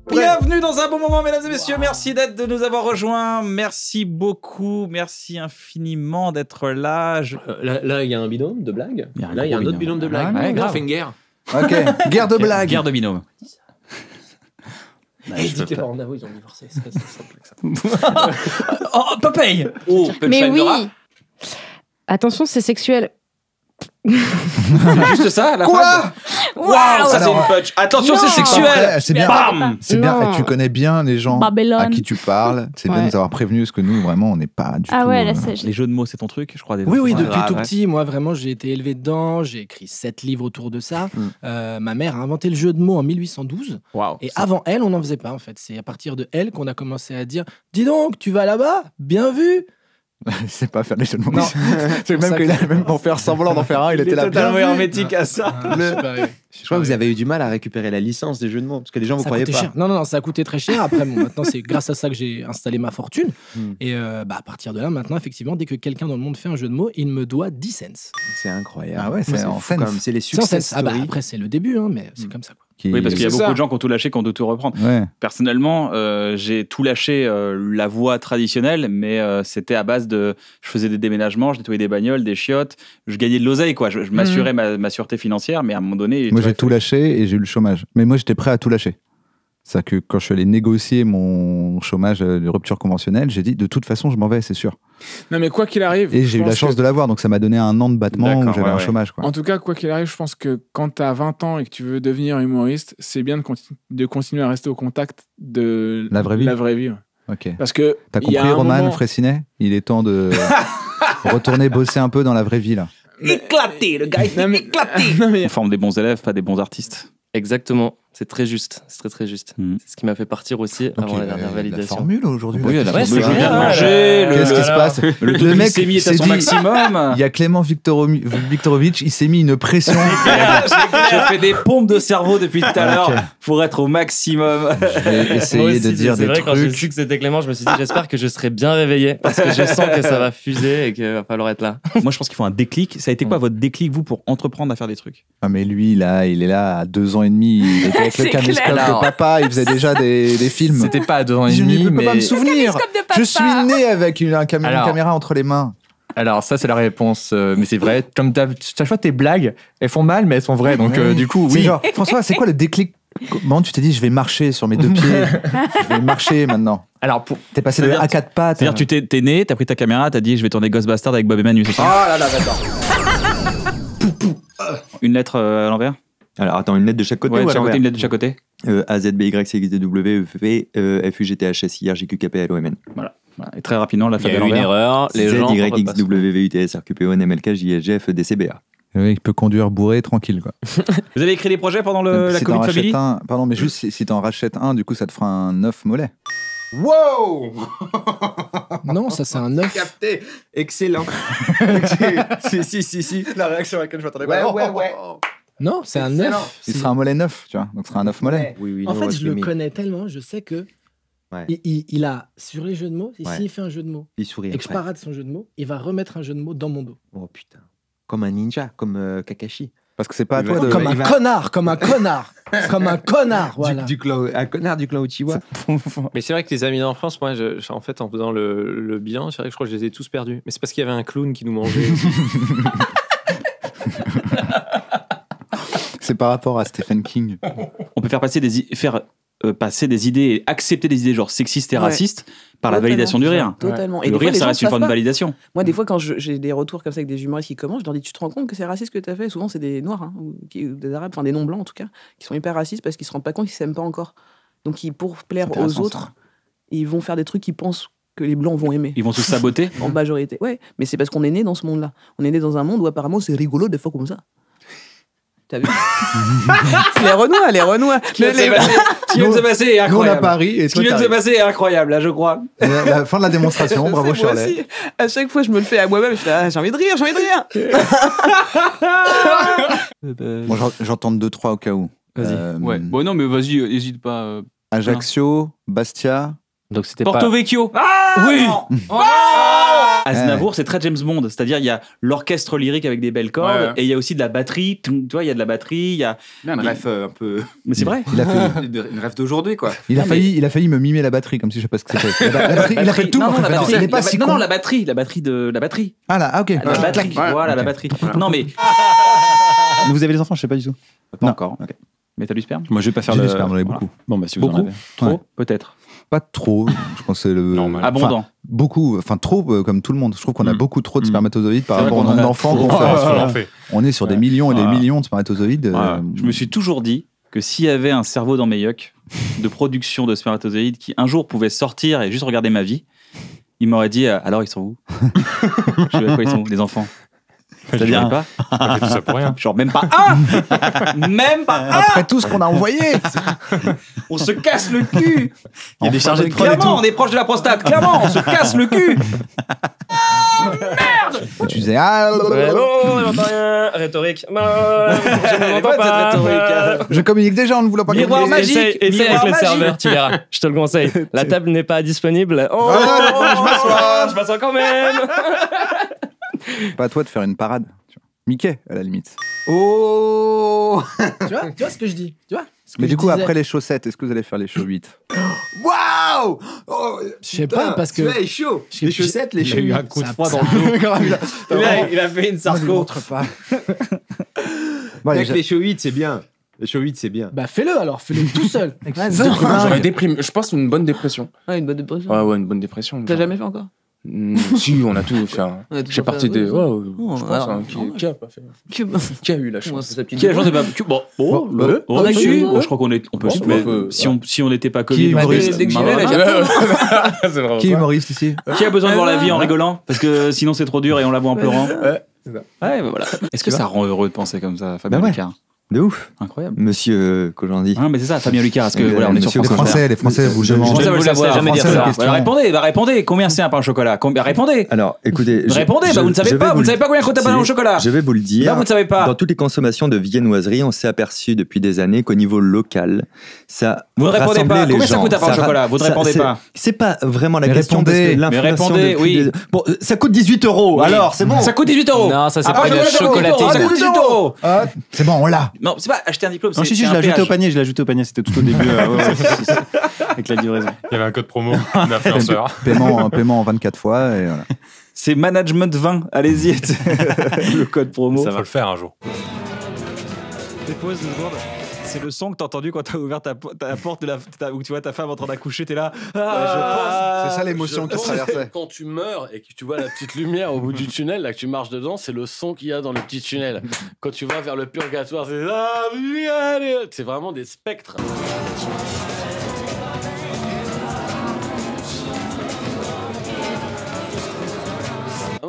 Bienvenue dans un bon moment, mesdames et messieurs. Merci de nous avoir rejoints. Merci beaucoup. Merci infiniment d'être là. Là, il y a un binôme de blagues. Là, il y a un autre binôme de blagues. Ouais, On fait une guerre. Ok, guerre de blagues. Guerre de binôme. Et dis que en Navo, ils ont divorcé. C'est simple que ça. Oh, Popeye. Oh, Mais oui. Dora. Attention, c'est sexuel. Juste ça, la Quoi phrase. Waouh, ça c'est une punch. Attention, Non. c'est sexuel. Après, c'est bien. Bam. C'est bien, Non. et tu connais bien les gens Babylone. à qui tu parles. C'est bien de Ouais. nous avoir prévenus, parce que nous, vraiment, on n'est pas du tout... Ah ouais, là, c'est... Les jeux de mots, c'est ton truc, je crois. Oui, Ouais, depuis tout ouais. petit, moi vraiment j'ai été élevé dedans, j'ai écrit 7 livres autour de ça. Ma mère a inventé le jeu de mots en 1812 Waouh. et avant elle, on n'en faisait pas en fait. C'est à partir de elle qu'on a commencé à dire « Dis donc, tu vas là-bas ? Bien vu !» C'est pas faire des jeux de mots. Non. C'est même qu'il a même pour faire semblant d'en faire un, il était là bien vu. hermétique à ça. Je crois que vous avez eu du mal à récupérer la licence des jeux de mots parce que les gens vous Ça croyaient coûtait pas. cher. Non, ça a coûté très cher. Après, bon, maintenant, c'est grâce à ça que j'ai installé ma fortune. Et à partir de là, maintenant, effectivement, dès que quelqu'un dans le monde fait un jeu de mots, il me doit 10 cents. C'est incroyable. Ah ouais, c'est en fou, quand cents. même. C'est les C'est en success cents. Ah bah, stories. après, c'est le début, hein, mais c'est comme ça. Quoi. Qui- Oui, parce qu'il y a C'est beaucoup ça. de gens qui ont tout lâché, qui ont tout reprendre. Ouais. Personnellement, j'ai tout lâché la voie traditionnelle, mais c'était à base de... Je faisais des déménagements, je nettoyais des bagnoles, des chiottes, je gagnais de l'oseille, quoi. Je m'assurais ma sûreté financière, mais à un moment donné... Moi, j'ai tout lâché et j'ai eu le chômage. Mais moi, j'étais prêt à tout lâcher. C'est-à-dire que quand je suis allé négocier mon chômage de rupture conventionnelle, j'ai dit, de toute façon, je m'en vais, c'est sûr. Non, mais quoi qu'il arrive. Et je j'ai eu la pense chance que- de l'avoir, donc ça m'a donné un an de battement où D'accord, j'avais ouais, un ouais. chômage. Quoi. En tout cas, quoi qu'il arrive, je pense que quand tu as 20 ans et que tu veux devenir humoriste, c'est bien de continuer à rester au contact de La vraie vie. Ouais. Ok. Parce que. T'as il y a compris, un Roman moment- Fraissinet ? Il est temps de retourner bosser un peu dans la vraie vie, là. Éclaté, le gars, Non, mais- Non, mais- On forme des bons élèves, pas des bons artistes. Exactement, c'est très juste, c'est très très juste. Mhm. C'est ce qui m'a fait partir aussi avant la dernière La validation. formule aujourd'hui. Oui, là, la qu'est-ce formule, qui je se viens de passe manger, Qu'est-ce qui se passe Le taux de mec glycémie est à s'est son dit- maximum. Il y a Clément Viktorovitch, il s'est mis une pression. Je fais des pompes de cerveau depuis tout à l'heure Ok. pour être au maximum. Je vais Moi essayer aussi, de dire c'est des vrai, quand j'ai trucs. su que c'était Clément, je me suis dit j'espère que je serai bien réveillé parce que je sens que ça va fuser et qu'il va falloir être là. Moi, je pense qu'il faut un déclic. Ça a été quoi votre déclic, vous, pour entreprendre à faire des trucs? Ah mais lui là, il est là à 2 ans et demi, il était avec le C'est caméscope clair. de papa, il faisait déjà des films. C'était pas à 2 ans et Je demi, ne peux pas mais... me souvenir. Caméscope de papa. Je suis né avec une Alors- caméra entre les mains. Alors ça c'est la réponse, mais c'est vrai. Comme chaque fois tes blagues, elles font mal, mais elles sont vraies. Donc du coup, C'est oui. genre, François, c'est quoi le déclic? Comment tu t'es dit je vais marcher sur mes 2 pieds? Je vais marcher maintenant. Alors pour... T'es passé de C'est-à-dire- à 4 pattes. C'est-à-dire, tu t'es né, t'as pris ta caméra, t'as dit je vais tourner Ghostbusters avec Bob et Manu, c'est ça? Ah là là, d'accord. Une lettre à l'envers? Alors attends, une lettre de chaque côté Ouais, ou de à chaque côté, l'envers une lettre de chaque côté. A, Z, B, Y, C, X, D, W, E, F, F, U, G, T, H, S, I, R, J, Q, K, P, L, O, M, N. Voilà. Et très rapidement, la Il y fête à a eu une l'envers. erreur, les Z, gens Y, X, repassent. W, V, U, T, S, R, Q, P, O, N, M, L, K, J, L, G, F, D, C, B, A. Oui, il peut conduire bourré tranquille quoi. Vous avez écrit des projets pendant la Si t'en Covid Family? rachètes un, pardon, mais juste si t'en rachètes un, du coup ça te fera un œuf mollet. Wow. Non, ça, c'est un œuf. Capté. Excellent. Si. La réaction à laquelle je m'attendais Ouais. Non, c'est un œuf. Il sera un mollet neuf, tu vois. Donc ce sera un œuf mollet. Oui, En nous, fait, on je le va connais tellement, je sais que Ouais. il a sur les jeux de mots, et Ouais. s'il fait un jeu de mots Il sourit et que je après. parade son jeu de mots, il va remettre un jeu de mots dans mon dos. Oh putain. Comme un ninja, comme Kakashi. Parce que c'est pas à Il toi va- de. Comme un il va- connard, comme un connard, comme un connard, voilà. Un connard du clan Uchiwa. Mais c'est vrai que les amis d'enfance, moi, en fait, en faisant le bilan, c'est vrai que je crois que je les ai tous perdus. Mais c'est parce qu'il y avait un clown qui nous mangeait. C'est par rapport à Stephen King. On peut faire passer passer des idées et accepter des idées genre sexistes et Ouais. racistes par la Totalement. validation du rire. Totalement. Et Le des fois, rire, les ça gens reste une savent forme de pas. validation. Moi, des fois, quand j'ai des retours comme ça avec des humoristes qui commencent, je leur dis, tu te rends compte que c'est raciste ce que tu as fait? Souvent, c'est des noirs, hein, ou des arabes, enfin des non-blancs en tout cas, qui sont hyper racistes parce qu'ils se rendent pas compte qu'ils s'aiment pas encore. Donc, pour plaire C'est aux intéressant, autres, ils vont faire des trucs qu'ils pensent que les blancs vont aimer. Ils vont se saboter. En majorité. Ouais, mais c'est parce qu'on est né dans ce monde-là. On est né dans un monde où apparemment c'est rigolo des fois comme ça. T'as vu? C'est les Renois. Ce qui vient de se passer est Nous on a incroyable. Paris et Ce qui toi vient de se t'arrives. passer est incroyable, là, je crois. La fin de la démonstration, bravo Moi Shirley. aussi, à chaque fois, je me le fais à moi-même. Je fais, ah, j'ai envie de rire. Bon, j'en tente 2-3 au cas où. Vas-y. Ouais. Bon, non, mais vas-y, hésite pas. Ajaccio, Bastia. Donc c'était Porto pas... Vecchio. Oui. Ah Aznavour, c'est très James Bond. C'est-à-dire, il y a l'orchestre lyrique avec des belles cordes Ouais. et il y a aussi de la batterie. Tu vois, il y a de la batterie. Il y a. Bien, une ref un peu. Mais c'est vrai. Il a fait. Une ref d'aujourd'hui, quoi. Il a failli me mimer la batterie comme si je sais pas ce que c'était. La batterie, il a fait tout Non, pour non, que la ça batterie, il est pas si non, con. non, la batterie de la batterie. Ah là, ah ok. La batterie. Ouais. Voilà, la Ok. batterie. Non, mais Vous avez les enfants, je sais pas du tout. pas encore. Mais t'as du sperme? Moi, je vais pas faire J'ai le. du sperme, j'en ai Voilà. beaucoup. Bon, bah, si vous en Beaucoup? avez. Trop? Ouais. Peut-être. Pas trop. Je pense que c'est le. Normal. Abondant. Enfin, beaucoup, enfin trop comme tout le monde. Je trouve qu'on a beaucoup trop de Mm. spermatozoïdes par C'est vrai rapport au qu'on en nombre a d'enfants trop. qu'on fait. on en fait. On est sur des millions et des Voilà. millions de spermatozoïdes. Voilà. Je me suis toujours dit que s'il y avait un cerveau dans mes yucks de production de spermatozoïdes qui un jour pouvait sortir et juste regarder ma vie, il m'aurait dit alors ils sont où? Je sais pas quoi ils sont où, les enfants? C'est-à-dire pas? On fait tout ça pour rien. Genre même pas un! Même pas un! Après tout ce qu'on a envoyé. On se casse le cul! Il y a des chargés de prod et Clairement, tout. on est proche de la prostate, clairement, on se casse le cul! Et tu disais ah. Ouais, non, on n'entend rien. Rhétorique. Non, je ne l'entends pas. Je communique déjà, on ne voulait pas Miroir communiquer. magique. Essaye avec Miroir le magique. serveur, tu verras. Je te le conseille. La table n'est pas disponible. Oh, je m'assois. je m'assois quand même. Pas à toi de faire une parade. tu vois. Mickey, à la limite. Oh Tu vois ce que je dis? Tu vois ce que Mais je du coup, disais après les chaussettes, est-ce que vous allez faire les show 8? Waouh Oh, Je sais pas, parce que- Celui-là est chaud. Je sais- Les chaussettes, les j'ai show eu 8. un coup de froid dans le Il a fait une Ça ne montre pas. Bon, allez, Mec, les show 8, c'est bien. Les show 8, c'est bien. Bah fais-le alors, fais-le tout seul. J'aurais déprimé. Je pense une bonne dépression. Ouais, une bonne dépression. Ouais, une bonne dépression. T'as jamais fait encore? Si, on a tout fait. Hein. On a tout J'ai fait, parti ouais. des. Ouais, Oh, je pense. alors, Hein, non, qui a pas fait Tu- Qui a eu la Ouais, chance c'est sa petite Qui a dépression. Bon, on on a a su, su. ouais. Je crois qu'on est, on peut. Bon, on peut- Si on n'était pas Qui Covid, est on humoriste peut- Dès que j'y main vais, dans là, la main. C'est vraiment Qui est ça. humoriste ici? Qui a besoin de voir la vie en rigolant? Parce que sinon c'est trop dur et on la voit en pleurant. Ouais, c'est ça. Ouais, bah voilà. Est-ce que ça rend heureux de penser comme ça, Fabien Bah ouais. Lucas? De ouf. Incroyable. Monsieur Kojandi. Hein, mais c'est ça, Fabien Lucas. Parce que voilà, on est sur Monsieur France Inter. Les Français vous le Je- demandent. Français ne veulent vous laisserai savoir. jamais dire Français, ça. la question. Répondez, combien c'est un pain au chocolat? Répondez. Alors, écoutez. Répondez, vous ne savez pas, vous ne savez pas combien coûte un pain au chocolat. Je vais vous le dire. Là, vous ne savez pas. Dans toutes les consommations de viennoiserie, on s'est aperçu depuis des années qu'au niveau local, ça. Vous ne répondez rassemblait pas. les Combien ça gens. coûte un pain au chocolat? Vous ne ça- répondez c'est- pas. C'est pas vraiment la Mais question répondez. parce que Mais l'inflation répondez, depuis oui. des- Bon, ça coûte 18 €. Oui. Alors, c'est bon. Ça coûte 18 €. Non, ça c'est Ah, pas de la ça coûte 18 €, chocolatine. ça coûte 18 €. Ah, c'est bon, on l'a. Non, c'est pas acheter un diplôme. Non, si, c'est je un l'ai ajouté péage. au panier, c'était tout au début. Avec la livraison. Il y avait un code promo d'influenceur. Paiement en 24 fois et voilà. C'est management 20. Allez-y. Le code promo. Ça va le faire un jour. Dépose une seconde. C'est le son que t'as entendu quand t'as ouvert ta porte de où tu vois ta femme en train d'accoucher, t'es là. C'est ça l'émotion qui traversait. Quand tu meurs et que tu vois la petite lumière au bout du tunnel, là que tu marches dedans, c'est le son qu'il y a dans le petit tunnel. Quand tu vas vers le purgatoire, c'est vraiment des spectres.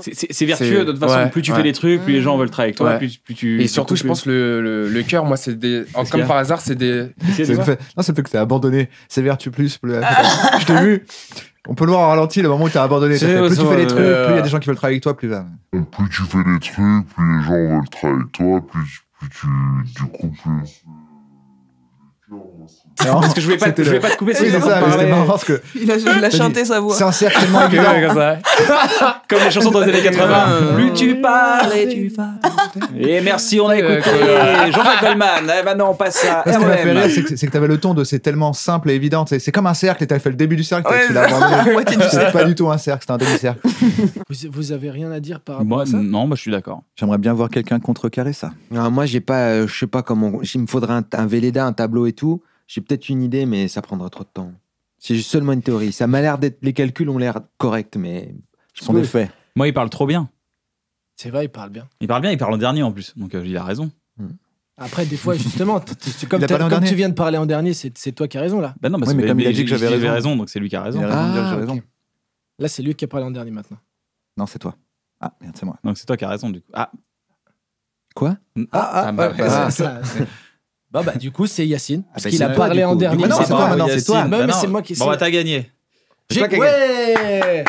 C'est vertueux de toute façon. Ouais, Plus tu ouais. fais des trucs, plus les gens veulent travailler avec toi. Ouais. Plus tu. Et surtout, je pense le cœur, moi, c'est des. qu'il y Comme a par hasard, c'est des. C'est le fait que t'es abandonné. C'est vertu plus. Je t'ai vu. On peut le voir en ralenti le moment où t'as abandonné. C'est Plus tu ça, fais des trucs, ouais. plus il y a des gens qui veulent travailler avec toi, plus va. Plus tu fais des trucs, plus les gens veulent travailler avec toi, plus tu coupes. Parce que je voulais pas te couper. Oui, c'est ça, mais c'était marrant parce que Il a chanté sa voix. c'est un cercle tellement évident. Comme les chansons dans les années 80. Plus tu parles et tu vas. Et merci, on a écouté Jean-Jacques Goldman. Eh ben non, on passe à Ce qui m'a fait rire, REM. c'est que t'avais le ton de c'est tellement simple et évident. C'est comme un cercle et t'avais fait le début du cercle. Ouais, Tu l'as abandonné. moitié du C'était pas du tout un cercle, c'était un demi-cercle. Vous avez rien à dire par rapport Moi, à ça? non, moi je suis d'accord. J'aimerais bien voir quelqu'un contrecarrer ça. Ah, moi, j'ai pas, je sais pas comment. Il me faudrait un Velleda, un tableau et tout. J'ai peut-être une idée, mais ça prendra trop de temps. C'est juste seulement une théorie. Ça m'a l'air d'être. Les calculs ont l'air corrects, mais Ce sont des faits. Moi, il parle trop bien. C'est vrai, il parle bien. Il parle bien, il parle en dernier en plus. Donc il a raison. Après, des fois, justement, comme, Il a parlé en comme dernier. tu viens de parler en dernier, c'est toi qui as raison là. Ben non, Oui, mais comme il a dit que j'avais raison. donc c'est lui qui a raison. Il a raison de dire que j'ai ok. raison. Là, c'est lui qui a parlé en dernier maintenant. Non, c'est toi. Ah, merde, c'est moi. Donc c'est toi qui as raison du coup. Ah. Quoi? Bah, du coup, c'est Yacine. Parce bah, qu'il c'est a toi, parlé du en coup. dernier. Mais non, c'est toi, maintenant, c'est toi. Mais c'est moi qui. Bon, bah t'as gagné. Ouais.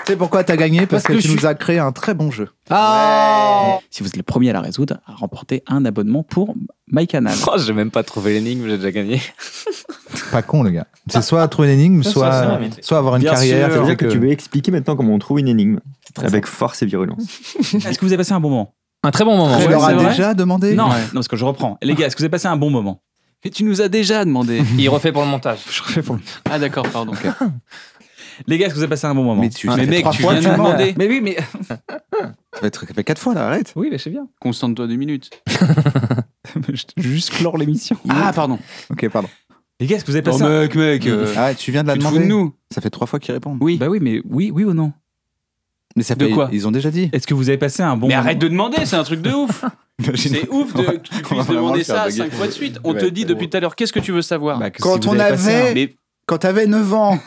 Tu sais pourquoi t'as gagné? Parce que que tu je nous as créé un très bon jeu. Ah. Si vous êtes le premier à la résoudre, à remporter un abonnement pour MyCanal. Oh, j'ai même pas trouvé l'énigme, j'ai déjà gagné. pas con, le gars. C'est soit trouver une énigme, soit avoir une Bien carrière. sûr. ça fait C'est-à-dire que tu veux expliquer maintenant comment on trouve une énigme avec force et virulence. Est-ce que vous avez passé un bon moment? Un très bon moment. Tu Ouais, leur c'est as vrai déjà demandé? Non, non, parce que je reprends. Les gars, est-ce que vous avez passé un bon moment? Mais tu nous as déjà demandé. Il refait pour le montage. Je refais pour le... Ah d'accord, pardon. Les gars, est-ce que vous avez passé un bon moment? Mais tu Mais mec, trois tu fois, viens de mens. demander. Mais oui, mais... Ça fait 4 fois là, arrête. Oui, mais je sais bien. Concentre-toi 2 minutes. Je juste clore l'émission. Ah pardon. Ok, pardon. Les gars, est-ce que vous avez Oh passé un... mec. Arrête, tu viens de la Tu te fous demander. de nous. Ça fait 3 fois qu'ils répondent. Oui. Bah oui, mais oui ou non? Mais ça De fait... quoi Ils ont déjà dit. Est-ce que vous avez passé un bon Mais moment? arrête de demander, c'est un truc de ouf. C'est ouf que tu on va puisses vraiment demander le faire ça bugger. 5 fois de suite. On Ouais, te dit c'est depuis bon. tout à l'heure, qu'est-ce que tu veux savoir? Bah, que Quand si vous on avez passé avait- un- Mais Quand t'avais 9 ans.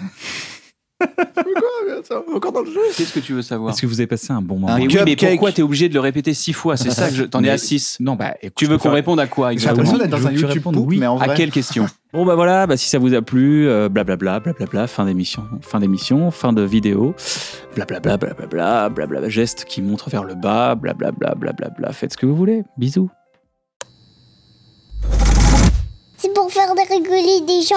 Encore dans le jeu. qu'est-ce que tu veux savoir? Est-ce que vous avez passé un bon moment? Un Mais oui, mais cupcake. pourquoi t'es obligé de le répéter 6 fois? C'est ça que t'en es à 6. Non, bah, écoute, Tu veux qu'on réponde à quoi J'ai exactement? l'impression d'être dans Je un veux que tu YouTube répondes poop, oui. mais en À vrai. quelle question? Bon bah voilà, bah si ça vous a plu, blablabla, fin d'émission, fin de vidéo, blablabla, blablabla, geste qui montre vers le bas, blablabla, faites ce que vous voulez, bisous. C'est pour faire rigoler des gens.